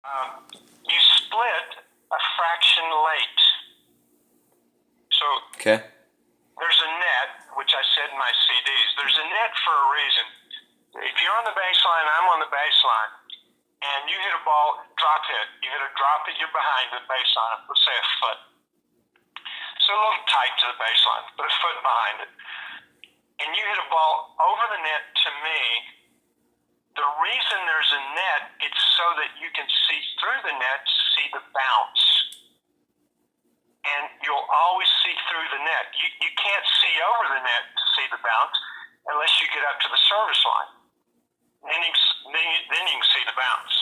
You split a fraction late. So Okay. there's a net, which I said in my CDs. There's a net for a reason. If you're on the baseline, I'm on the baseline, and you hit a ball, drop hit. You hit a drop hit, you're behind the baseline, let's say a foot. So a little tight to the baseline, but a foot behind it. And you hit a ball over the net to me. The reason there's a net, it's so that you can see through the net to see the bounce. And you'll always see through the net. You can't see over the net to see the bounce unless you get up to the service line. Then you can see the bounce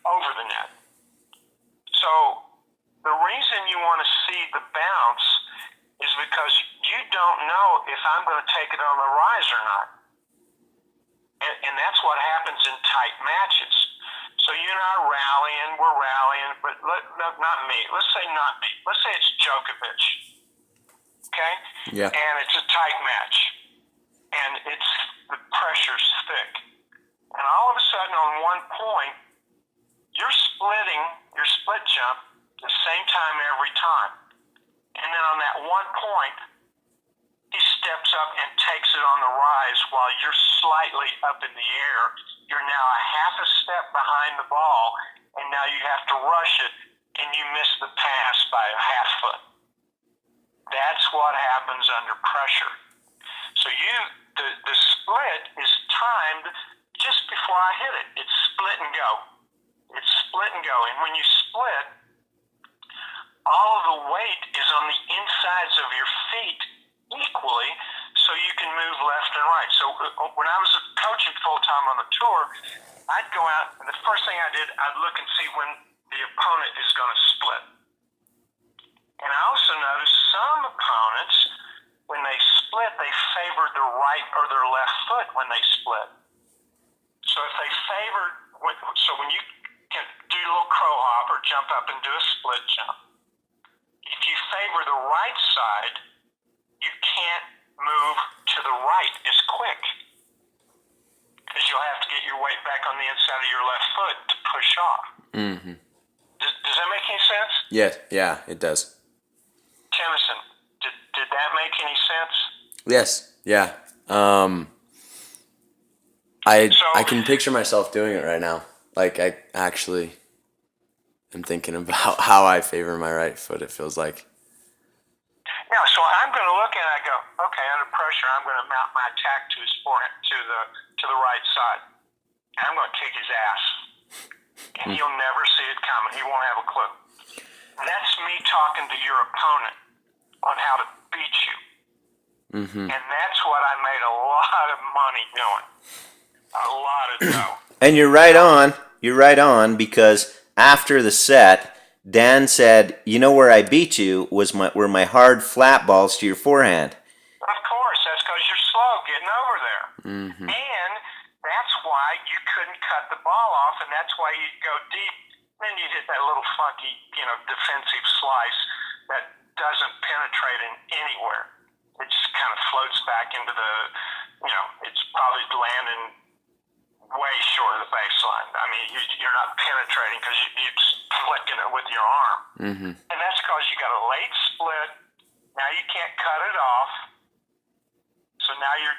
over the net. So the reason you want to see the bounce is because you don't know if I'm going to take it on the rise or not. And that's what happens in tight matches. So you and I we're rallying, but not me. Let's say not me. Let's say it's Djokovic, okay? Yeah. And it's a tight match, and the pressure's thick. And all of a sudden on one point, you're splitting your split jump the same time every time. And then on that one point, he steps up and takes it on the rise while you're slightly up in the air. You're now a half a step behind the ball, and now you have to rush it, and you miss the pass by a half foot. That's what happens under pressure. So the split is timed just before I hit it. It's split and go. It's split and go. And when you split, all of the weight is on the insides of your feet equally, so you can move left and right. So when I was coaching full-time on the tour, I'd go out, and the first thing I did, I'd look and see when the opponent is going to split. And I also noticed some opponents, when they split, they favored their right or their left foot when they split. So if they favored, when you can do a little crow hop or jump up and do a split jump, if you favor the right side, you can't move to the right as quick because you'll have to get your weight back on the inside of your left foot to push off. Mm-hmm. Does that make any sense? Yes. Yeah, it does. Tennyson, did that make any sense? Yes. Yeah. I can picture myself doing it right now. Like I actually am thinking about how I favor my right foot. It feels like. Yeah, so I'm going to look at it and go, okay, under pressure, I'm going to mount my attack to his forehand, to the right side. And I'm going to kick his ass. And he'll never see it coming. He won't have a clue. And that's me talking to your opponent on how to beat you. Mm-hmm. And that's what I made a lot of money doing. A lot of dough. And you're right on. You're right on, because after the set, Dan said, "You know where I beat you were my hard flat balls to your forehand." Of course, that's because you're slow getting over there. Mm-hmm. And that's why you couldn't cut the ball off, and that's why you'd go deep. Then you hit that little funky, defensive slice that doesn't penetrate anywhere. It just kind of floats back into the, it's probably landing way short of the baseline. I mean, you're not penetrating because you're just flicking it with your arm. Mm-hmm. And that's because you got a late split. Now you can't cut it off. So now you're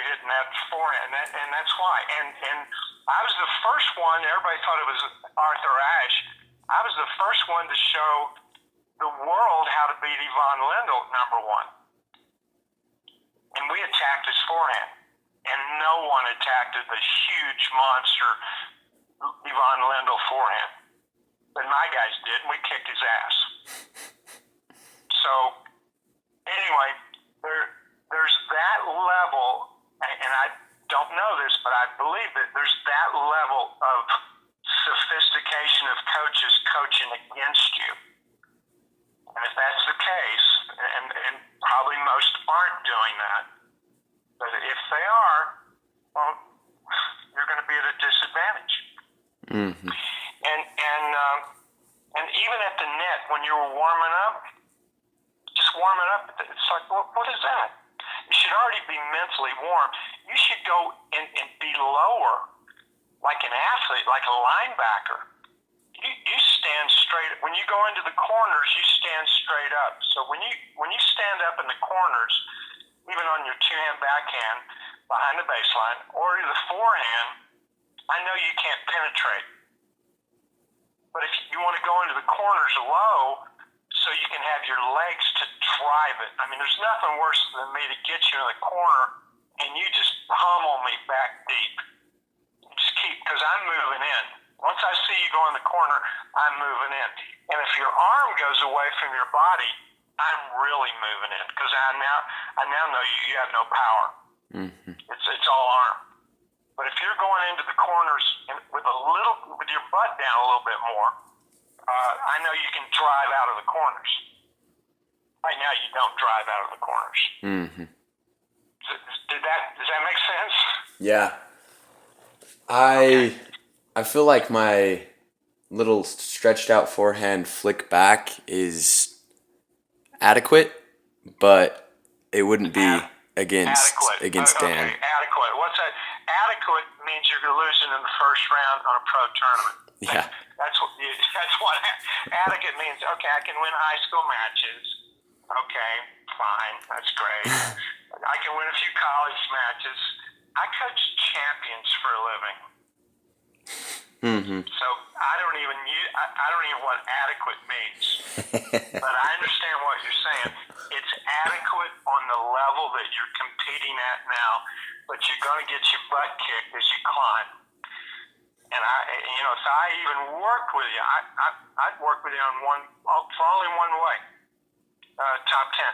hitting that forehand, and that's why. And I was the first one. Everybody thought it was Arthur Ashe. I was the first one to show the world how to beat Ivan Lendl, number one. And we attacked his forehand. And no one attacked the huge monster Ivan Lendl forehand. But my guys did, and we kicked his ass. So, anyway, there's that level, and I don't know this, but I believe that there's that level of sophistication of coaches coaching against you. And if that's the case, and probably most aren't doing that, but if they are, well, you're going to be at a disadvantage. Mm-hmm. And even at the net, when you were warming up, just warming up, it's like, what is that? You should already be mentally warm. You should go and be lower like an athlete, like a linebacker. You stand straight. When you go into the corners, you stand straight up. So when you stand up in the corners, even on your two-hand backhand behind the baseline or the forehand, I know you can't penetrate. But if you want to go into the corners low, so you can have your legs to drive it. I mean, there's nothing worse than me to get you in the corner and you just pummel me back deep. Just keep, because I'm moving in. Once I see you go in the corner, I'm moving in. And if your arm goes away from your body, I'm really moving in because I now know you have no power. Mm-hmm. It's all arm. But if you're going into the corners with your butt down a little bit more, I know you can drive out of the corners. Right now, you don't drive out of the corners. Mm-hmm. Does that make sense? Yeah. I feel like my little stretched out forehand flick back is adequate, but it wouldn't be against adequate. Dan. Okay, adequate. What's that? Adequate means you're losing in the first round on a pro tournament. Yeah. That's what adequate means. Okay, I can win high school matches. Okay, fine, that's great. I can win a few college matches. I coach champions for a living. Mm-hmm. So I don't even know what adequate means. But I understand what you're saying. It's adequate on the level that you're competing at now, but you're going to get your butt kicked as you climb. And if I even worked with you, I'd work with you for only one way, top 10.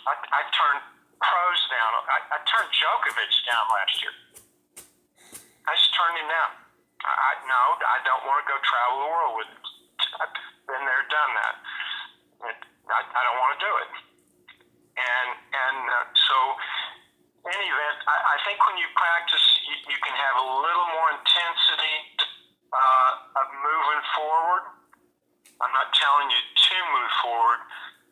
I turned pros down. I turned Djokovic down last year. I just turned him down. I don't want to go travel the world with him. I've been there, done that. I don't want to do it. So, in any event, I think when you practice, you can have a little more intensity of moving forward. I'm not telling you to move forward,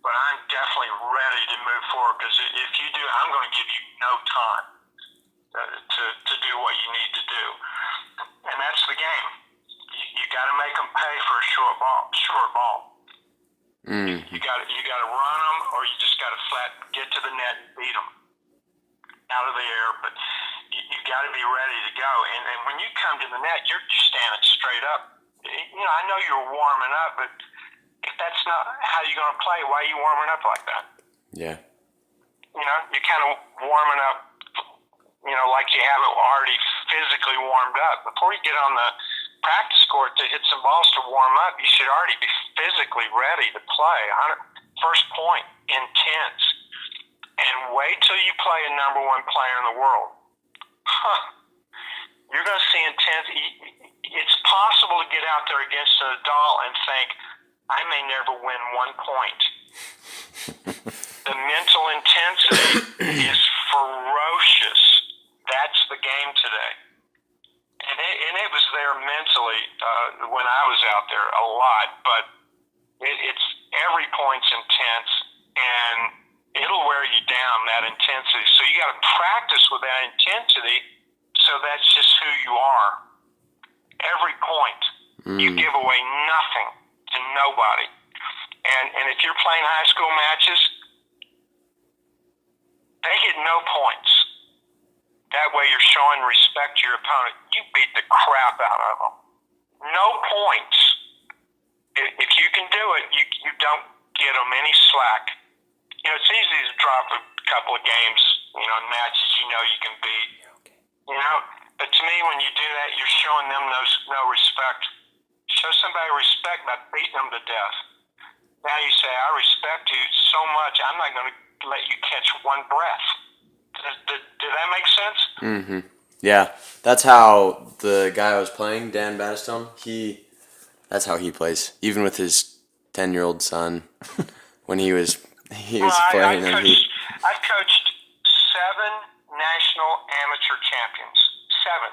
but I'm definitely ready to move forward because if you do, I'm going to give you no time to do what you need to do. And that's the game. You got to make them pay for a short ball. Mm. You got to run them, or you just got to flat get to the net and beat them out of the air. But you got to be ready to go. And when you come to the net, you're standing straight up. I know you're warming up, but if that's not how you're going to play, why are you warming up like that? Yeah. You're kind of warming up, like you have it already physically warmed up. Before you get on the practice court to hit some balls to warm up, you should already be physically ready to play. First point, intense. And wait till you play a number one player in the world. You're going to see intense. It's possible to get out there against an adult and think, I may never win 1 point. The mental intensity is ferocious. That's the game today. And it was there mentally when I was out there a lot, but it's every point's intense, and it'll wear you down, that intensity. So you got to practice with that intensity, so that's just who you are. Every point, you give away nothing to nobody. And if you're playing high school matches, they get no points. That way you're showing respect to your opponent. You beat the crap out of them. No points. If you can do it, you don't get them any slack. It's easy to drop a couple of games, matches you can beat. But to me, when you do that, you're showing them no respect. Show somebody respect by beating them to death. Now you say, I respect you so much, I'm not going to let you catch one breath. Did that make sense? Mm-hmm. Yeah, that's how the guy I was playing, Dan Battistone, that's how he plays. Even with his 10-year-old son, when he was playing. I've coached 7 national amateur champions. 7.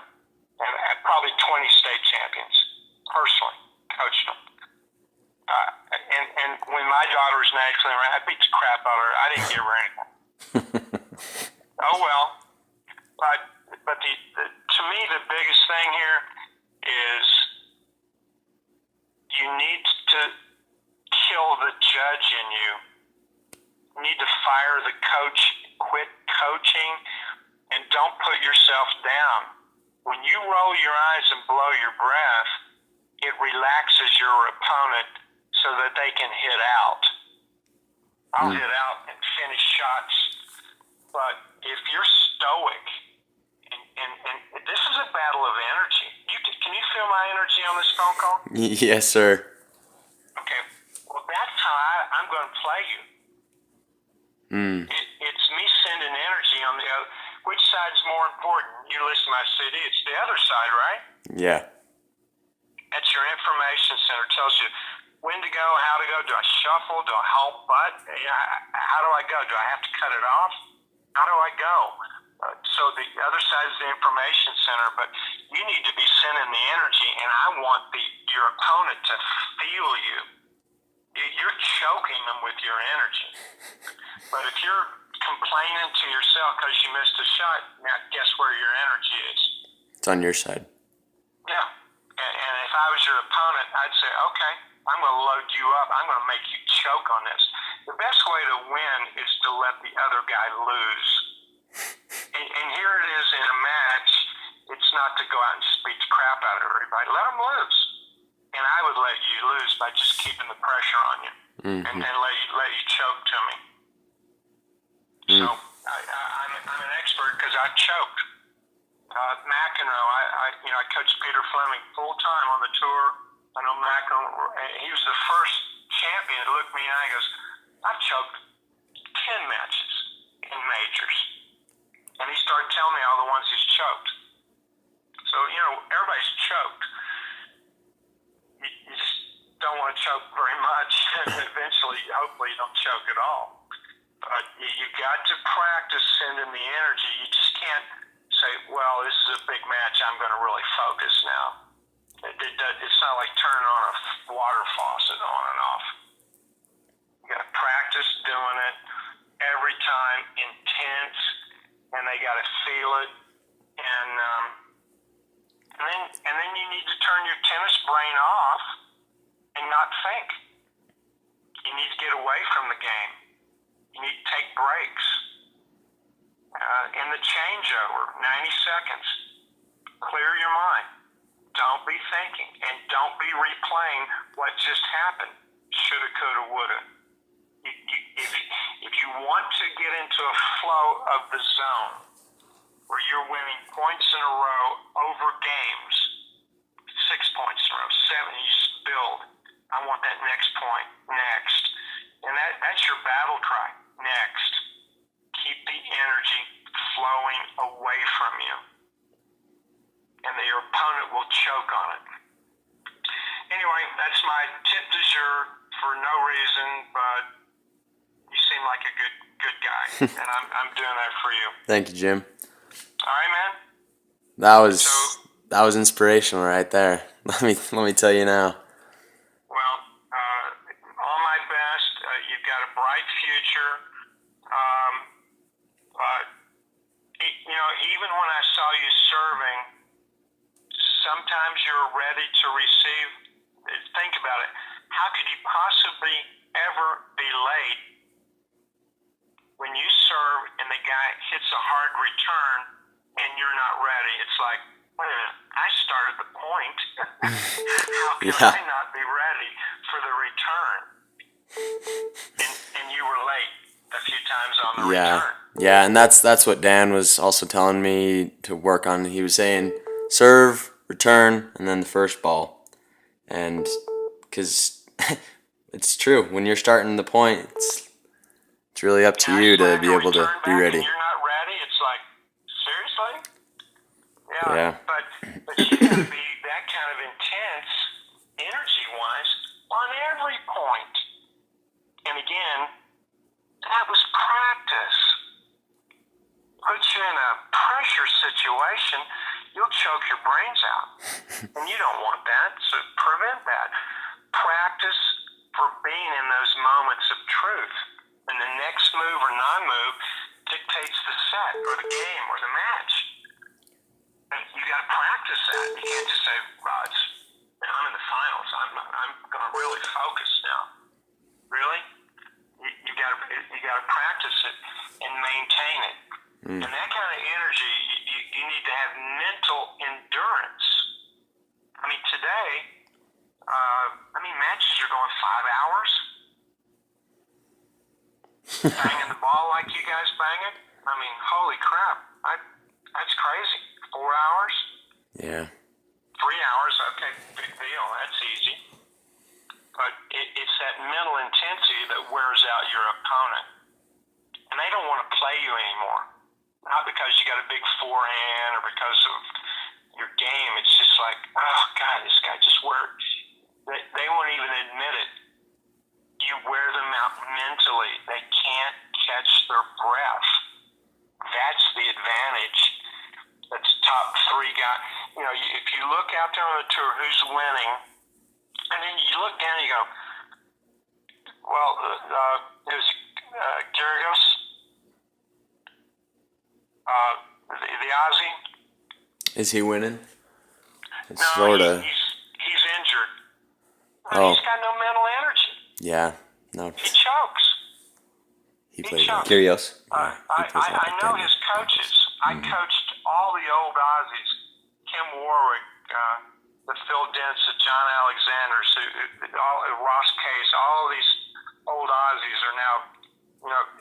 And probably 20 state champions. Personally, coached them. And when my daughter was nationally ranked, I beat the crap out of her. I didn't give her anything. Oh well, but to me the biggest thing here is you need to kill the judge in you. You need to fire the coach, quit coaching, and don't put yourself down. When you roll your eyes and blow your breath, it relaxes your opponent so that they can hit out. I'll hit out and finish shots, but if you're stoic, and this is a battle of energy. Can you feel my energy on this phone call? Yes, sir. Okay. Well, that's how I'm going to play you. It's me sending energy on the other. Which side's more important? You listen to my CD. It's the other side, right? Yeah. That's your information center. Tells you when to go, how to go. Do I shuffle? Do I hold butt? How do I go? Do I have to cut it off? How do I go? So the other side is the information center, but you need to be sending the energy, and I want your opponent to feel you. You're choking them with your energy. But if you're complaining to yourself because you missed a shot, now guess where your energy is? It's on your side. Yeah. And if I was your opponent, I'd say, okay, I'm going to load you up. I'm going to make you choke on this. The best way to win is to let the other guy lose. And here it is in a match. It's not to go out and just beat the crap out of everybody. Let them lose. And I would let you lose by just keeping the pressure on you and let you choke to me. So I'm an expert because I choked. McEnroe, I coached Peter Fleming full time on the tour. I know McEnroe, he was the first champion to look me in the eye and goes, I've choked 10 matches in majors. And he started telling me all the ones he's choked. So, everybody's choked. You just don't want to choke very much. And eventually, hopefully, you don't choke at all. But you got to practice sending the energy. You just can't say, well, this is a big match. I'm going to really focus now. It's not like turning on a water faucet on and off. You got to practice doing it every time, intense, and they got to feel it. And then you need to turn your tennis brain off and not think. You need to get away from the game. You need to take breaks. In the changeover, 90 seconds, clear your mind. Don't be thinking, and don't be replaying what just happened. Shoulda, coulda, woulda. If you want to get into a flow of the zone where you're winning points in a row over games, 6 points in a row, 7, you just build. I want that next point, next. And that's your battle cry, next. Keep the energy flowing away from you. And your opponent will choke on it. Anyway, that's my tip du jour for no reason, but you seem like a good guy, and I'm doing that for you. Thank you, Jim. All right, man. That was inspirational right there. Let me tell you now. Well, all my best. You've got a bright future. Even when I saw you serving, sometimes you're ready to receive. Think about it. How could you possibly ever be late when you serve and the guy hits a hard return and you're not ready? It's like, wait a minute, I started the point. How can I not be ready for the return? And you were late a few times on the return. Yeah, and that's what Dan was also telling me to work on. He was saying serve, return, and then the first ball. And because it's true, when you're starting the point, it's really up to you to be able to be ready. You're not ready. It's like, seriously? Yeah. But you gotta be that kind of intense, energy-wise, on every point. And again, that was practice. Put you in a pressure situation, you'll choke your brains out. And you don't want that, so prevent that. Practice for being in those moments of truth. And the next move or non-move dictates the set or the game or the match. And you got to practice. And that kind of energy, you need to have mental endurance. I mean, today, matches are going 5 hours. Banging the ball like you guys bang it. I mean, holy crap. That's crazy. 4 hours? Yeah. 3 hours, okay, big deal. That's easy. But it's that mental intensity that wears out your opponent. And they don't want to play you anymore. Not because you got a big forehand or because of your game. It's just like, oh, God, this guy just worked. They won't even admit it. You wear them out mentally. They can't catch their breath. That's the advantage. That's top three guys. You know, if you look out there on the tour, who's winning, and then you look down and you go, well, it was Kyrgios, the Aussie. Is he winning? It's No, Florida. he's injured. Oh. He's got no mental energy. Yeah. No. He chokes. He plays chokes. Curious. Yeah, he plays a lot I of know tennis. his coaches. I coached all the old Aussies, Kim Warwick, the Phil Dents, the John Alexanders, Ross Case, all of these old Aussies are now,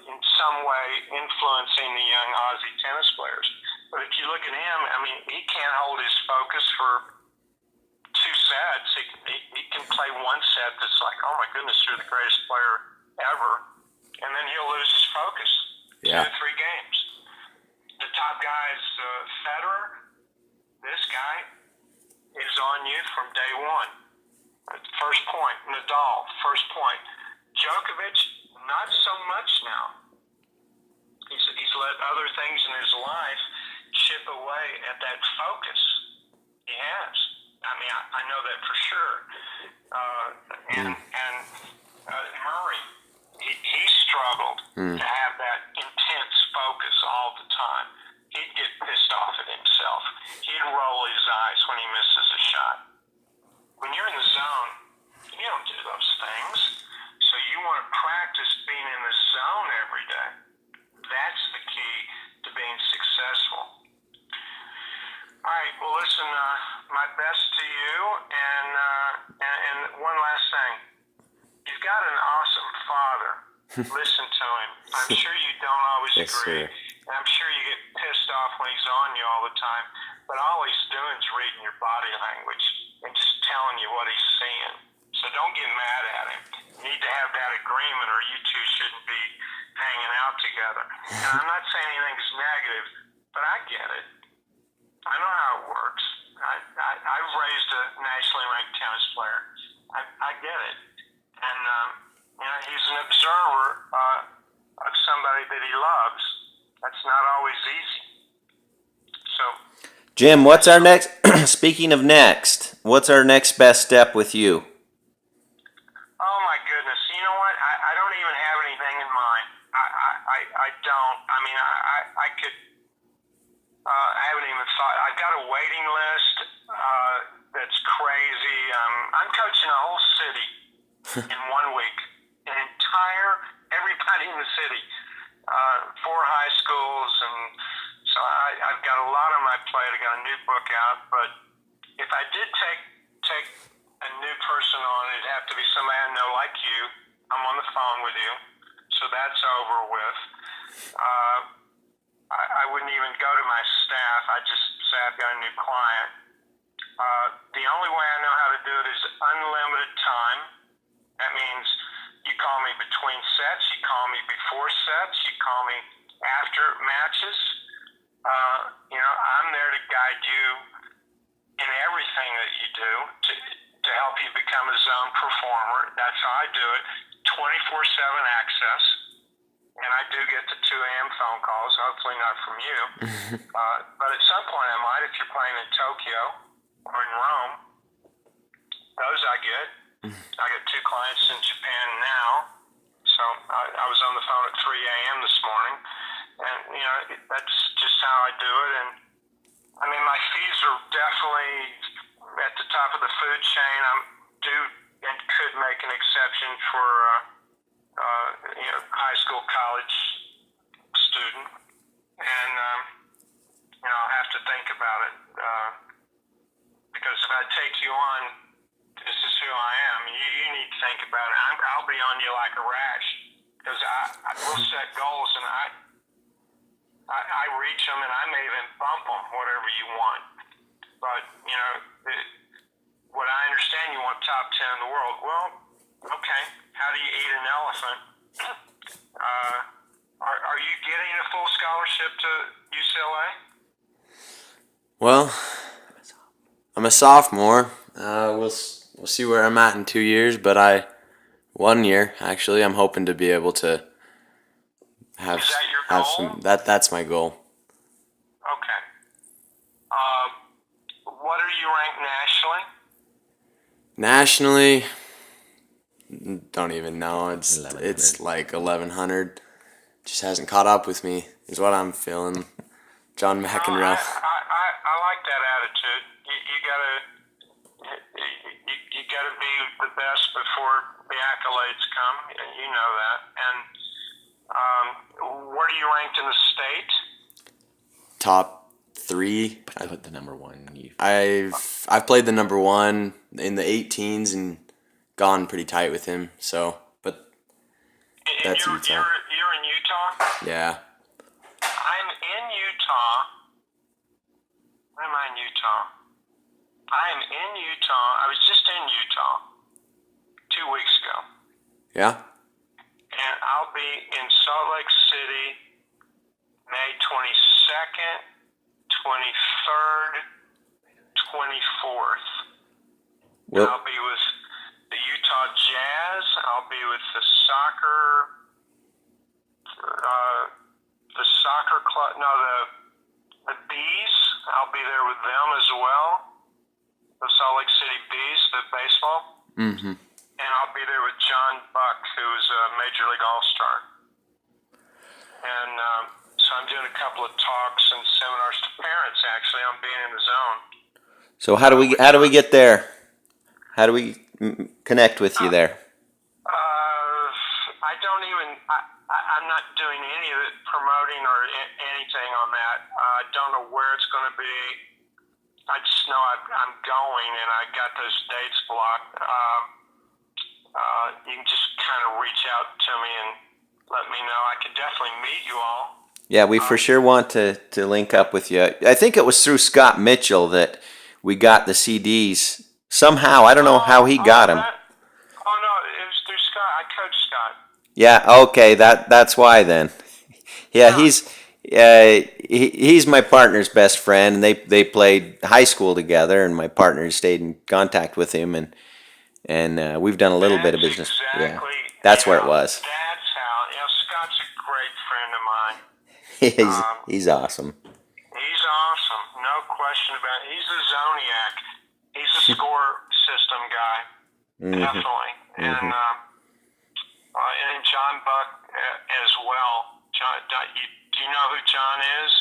in some way influencing the young Aussie tennis players. But if you look at him, I mean, he can't hold his focus for 2 sets. He can play one set that's like, oh my goodness, you're the greatest player ever. And then he'll lose his focus. Yeah. 2 to 3 games. The top guy is Federer. This guy is on you from day one. First point. Nadal, first point. Djokovic, not so much now. He's let other things in his life chip away at that focus. He has. I mean, I know that for sure. And Murray, he struggled to have that intense focus all the time. He'd get pissed off at himself. He'd roll his eyes when he misses a shot. When you're in the zone, you don't do those things. So you want to practice being in the zone every day. That's the key to being successful. All right, well, listen, my best to you, and one last thing. You've got an awesome father. Listen to him. I'm sure you don't always Yes, agree, sir. and I'm sure you get pissed off when he's on you all the time, but all he's doing is reading your body language and just telling you what he's seeing. So don't get mad at him. You need to have that agreement, or you two shouldn't be hanging out together. And I'm not saying anything's negative, but I get it. I know how it works. I've raised a nationally ranked tennis player. I get it. And, he's an observer of somebody that he loves. That's not always easy. So, Jim, what's our next? Speaking of next, what's our next best step with you? oh my goodness, you know what? I don't even have anything in mind. I don't. I mean, I could. I haven't even thought. I've got a waiting list that's crazy. I'm coaching a whole city in 1 week. Everybody in the city. 4 high schools, and so I've got a lot on my plate. I got a new book out, but if I did take a new person on, it'd have to be somebody I know like you. I'm on the phone with you, so that's over with. I wouldn't even go to my staff. I just say I've got a new client. The only way I know how to do it is unlimited time. That means you call me between sets, you call me before sets, you call me after matches. I'm there to guide you in everything that you do to help you become a zone performer. That's how I do it. 24/7 access. And I do get the 2 a.m. phone calls, hopefully not from you. But at some point I might, if you're playing in Tokyo or in Rome. Those I get. I got 2 clients in Japan now. So I was on the phone at 3 a.m. this morning. And, that's just how I do it. And, I mean, my fees are definitely at the top of the food chain. I do and could make an exception for, high school, college student. And take you on. This is who I am. You need to think about it. I'll be on you like a rash because I will set goals and I reach them and I may even bump them, whatever you want. But what I understand, you want top 10 in the world. Well, okay. How do you eat an elephant? Are you getting a full scholarship to UCLA? Well, I'm a sophomore. We'll see where I'm at in 2 years, but 1 year actually. I'm hoping to be able to have Is that your have goal? some. That's my goal. Okay. What are you ranked nationally? Nationally, don't even know. It's 1100. like 1100. Just hasn't caught up with me. Is what I'm feeling. John No, McEnroe. I like that attitude. You gotta be the best before the accolades come. You know that. And where are you ranked in the state? Top 3. I put the number one. I've played the number 1 in the 18s and gone pretty tight with him. So, but And That's you're Utah. you're in Utah. yeah, I'm in Utah. Where am I in Utah? I am in Utah. I was just in Utah 2 weeks ago. yeah. And I'll be in Salt Lake City May 22nd, 23rd, 24th. Well, I'll be with the Utah Jazz. I'll be with the soccer club. No, the Bees. I'll be there with them as well. The Salt Lake City Bees, the baseball. Mm-hmm. And I'll be there with John Buck, who is a Major League All-Star. And so I'm doing a couple of talks and seminars to parents, actually, on being in the zone. so how do we get there? How do we connect with you there? I don't even, I'm not doing any of it, promoting or anything on that. I don't know where it's going to be. I just know I'm going and I got those dates blocked. You can just kind of reach out to me and let me know. I could definitely meet you all. Yeah, we for sure want to link up with you. I think it was through Scott Mitchell that we got the CDs. Somehow, I don't know how he got them. No, it was through Scott. I coached Scott. Yeah, okay, that's why then. Yeah, he's my partner's best friend, and they played high school together, and my partner stayed in contact with him, and we've done a little bit of business. Yeah, that's where it was. That's how. Scott's a great friend of mine. He's awesome. He's awesome, no question about it. He's a Zoniac. He's a score system guy, definitely. And John Buck as well. John, do you know who John is?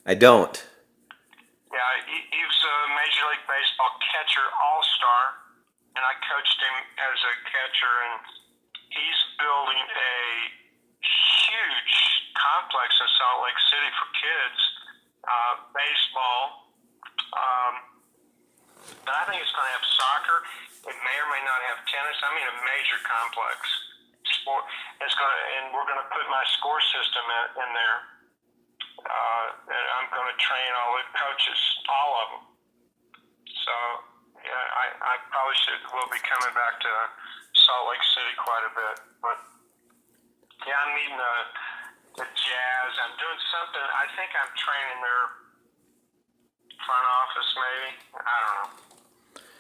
I don't. Yeah, he was a Major League Baseball catcher all-star, and I coached him as a catcher, and he's building a huge complex in Salt Lake City for kids, baseball. But I think it's going to have soccer. It may or may not have tennis. I mean, a major complex sport. And we're going to put my score system in there. And I'm going to train all the coaches, all of them. So, yeah, I probably will be coming back to Salt Lake City quite a bit. But, yeah, I'm meeting the Jazz. I'm doing something. I think I'm training their front office, maybe. I don't know.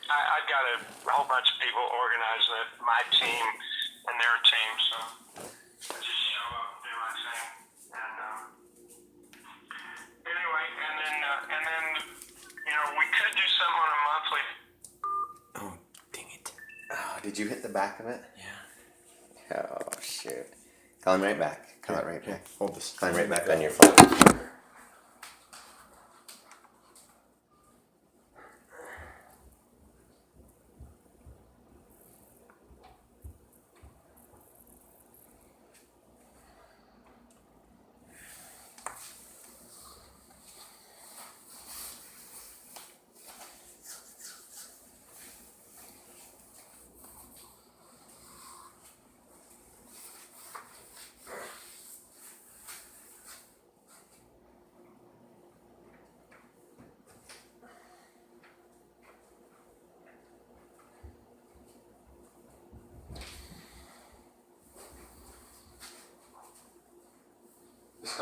I've got a whole bunch of people organizing it, my team and their team, so I just show up and do my thing. And anyway, and then we could do something on a monthly. Oh, dang it. Oh, did you hit the back of it? Yeah. Oh, shoot. Climb right back. Climb right back. Hold this. Climb right back on your phone.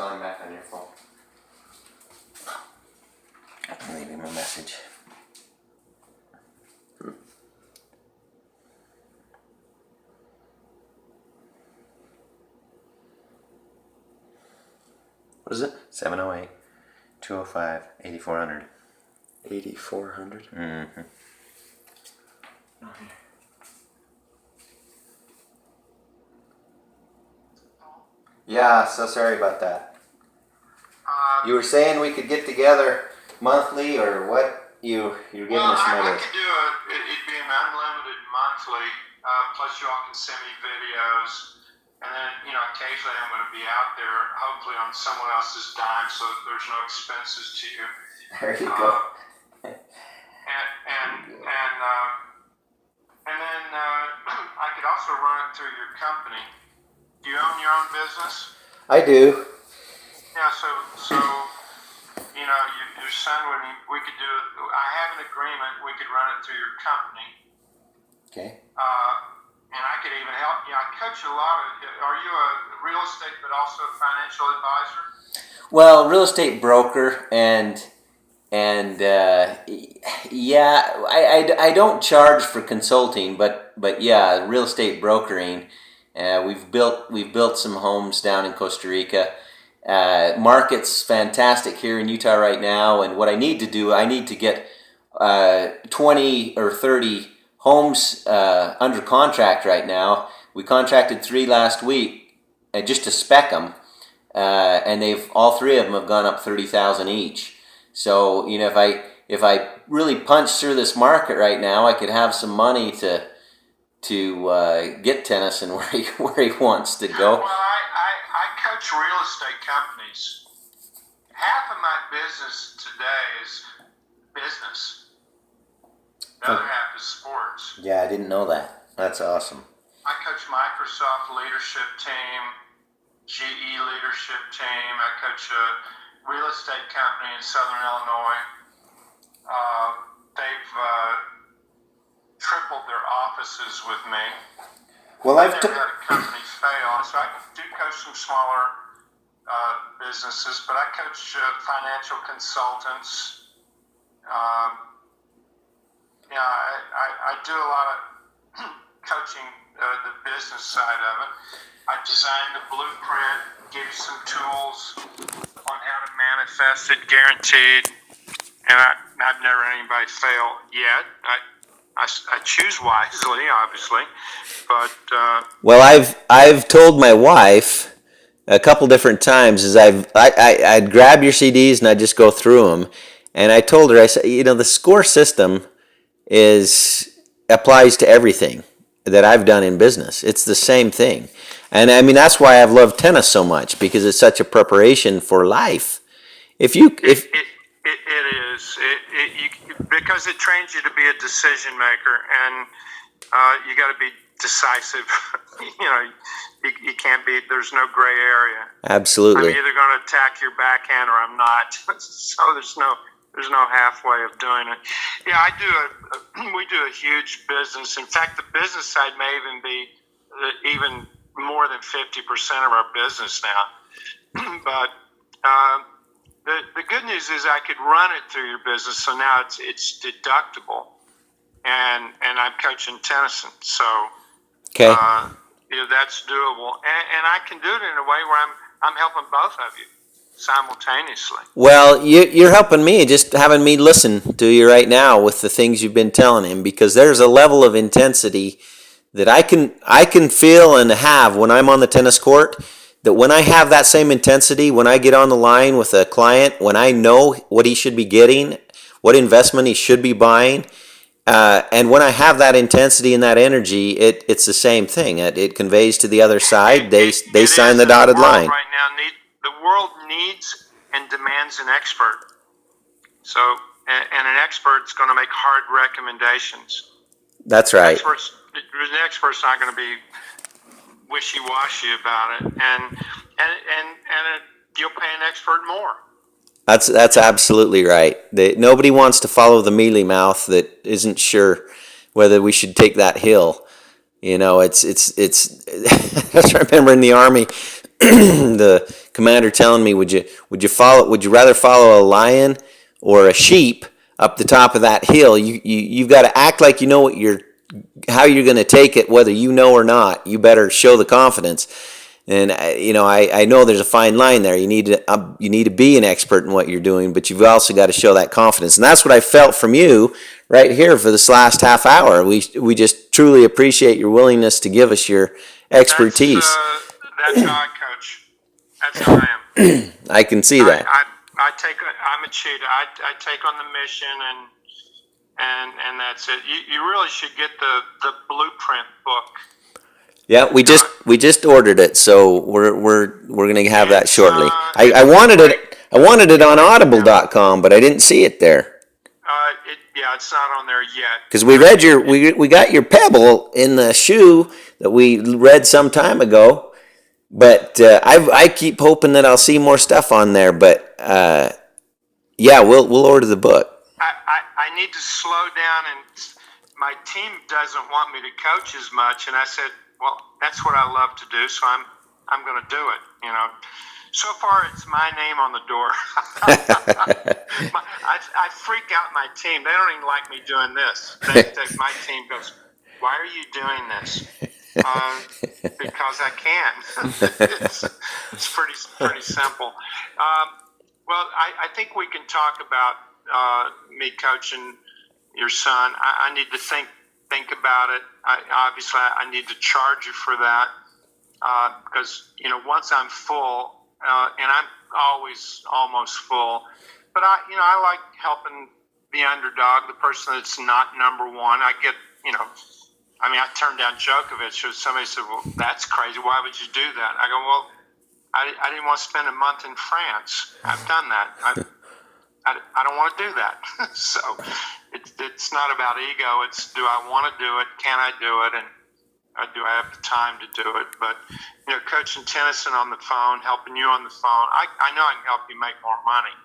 calling back on your phone. I can leave him a message. What is it? 708-205-8400. 8400. Mm-hmm. Yeah, so sorry about that. You were saying we could get together monthly, or what? You're giving us some I ideas. could do it'd be an unlimited monthly, plus you all can send me videos. And then, occasionally I'm going to be out there, hopefully on someone else's dime, so that there's no expenses to you. There you go. And then I could also run it through your company. Do you own your own business? I do. Yeah, so your son, we could do it. I have an agreement. We could run it through your company. Okay. And I could even help. I coach a lot of. Are you a real estate, but also a financial advisor? Well, real estate broker, and yeah, I don't charge for consulting, but yeah, real estate brokering. We've built some homes down in Costa Rica. Market's fantastic here in Utah right now, and what I need to do, I need to get 20 or 30 homes under contract right now. We contracted 3 last week, just to spec them, and all 3 of them have gone up 30,000 each. So if I really punch through this market right now, I could have some money to get Tennyson where he wants to go. Well, I coach real estate companies. Half of my business today is business. The other half is sports. Yeah, I didn't know that. That's awesome. I coach Microsoft leadership team, GE leadership team. I coach a real estate company in Southern Illinois. They've tripled their offices with me. Well, I've never had a company fail, so I do coach some smaller businesses, but I coach financial consultants. I do a lot of coaching the business side of it. I designed the blueprint, give you some tools on how to manifest it, guaranteed. And I've never had anybody fail yet. I choose wisely, obviously, but well, I've told my wife a couple different times is I'd grab your CDs and I'd just go through them, and I told her, I said, the score system applies to everything that I've done in business. It's the same thing, and I mean that's why I've loved tennis so much, because it's such a preparation for life. It is. Because it trains you to be a decision maker, and you got to be decisive. You can't be. There's no gray area. Absolutely. I'm either going to attack your backhand or I'm not. So there's no halfway of doing it. Yeah, we do a huge business. In fact, the business side may even be even more than 50% of our business now. But the good news is I could run it through your business, so now it's deductible, and I'm coaching Tennyson, so okay, that's doable, and I can do it in a way where I'm helping both of you simultaneously. Well, you're helping me, just having me listen to you right now with the things you've been telling him, because there's a level of intensity that I can feel and have when I'm on the tennis court. That when I have that same intensity, when I get on the line with a client, when I know what he should be getting, what investment he should be buying, and when I have that intensity and that energy, it's the same thing. It conveys to the other side. They sign the dotted line. Right now, the world needs and demands an expert. So, and an expert's going to make hard recommendations. That's right. The expert's not going to be wishy-washy about it, and you'll pay an expert more. That's absolutely right. Nobody wants to follow the mealy mouth that isn't sure whether we should take that hill. It's I remember in the Army, the commander telling me, would you rather follow a lion or a sheep up the top of that hill? You've got to act like you know how you're going to take it, whether you know or not. You better show the confidence. And I know there's a fine line there. You need to be an expert in what you're doing, but you've also got to show that confidence. And that's what I felt from you right here for this last half hour. We just truly appreciate your willingness to give us your expertise. That's how I coach. That's how I am. I can see that. I'm a cheetah. I take on the mission, and that's it. You really should get the blueprint book. Yeah, we just ordered it, so we're gonna have that shortly. I wanted it on Audible.com, but I didn't see it there. It's not on there yet. Because we got your Pebble in the shoe that we read some time ago, but I keep hoping that I'll see more stuff on there. But we'll order the book. I need to slow down, and my team doesn't want me to coach as much, and I said, well, that's what I love to do, so I'm going to do it. So far it's my name on the door. I freak out my team. They don't even like me doing this. My team goes, "Why are you doing this?" Because I can. It's pretty simple. Well, I think we can talk about me coaching your son. I need to think about it. Obviously, I need to charge you for that because once I'm full, and I'm always almost full, but I like helping the underdog, the person that's not number one. I get I turned down Djokovic. Somebody said, "Well, that's crazy. Why would you do that?" I go, "Well, I didn't want to spend a month in France. I've done that. I don't want to do that." So it's not about ego. It's, do I want to do it? Can I do it? And do I have the time to do it? But coaching Tennyson on the phone, helping you on the phone, I know I can help you make more money.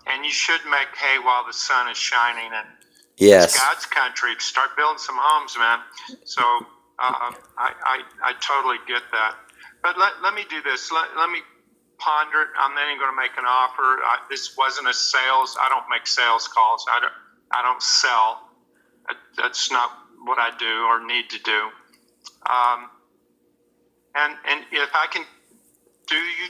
And you should make hay while the sun is shining. And yes, it's God's country. Start building some homes, man. So I totally get that. But let me do this. Let me ponder it. I'm not even going to make an offer. This wasn't a sales. I don't make sales calls. I don't sell. That's not what I do or need to do. And if I can do you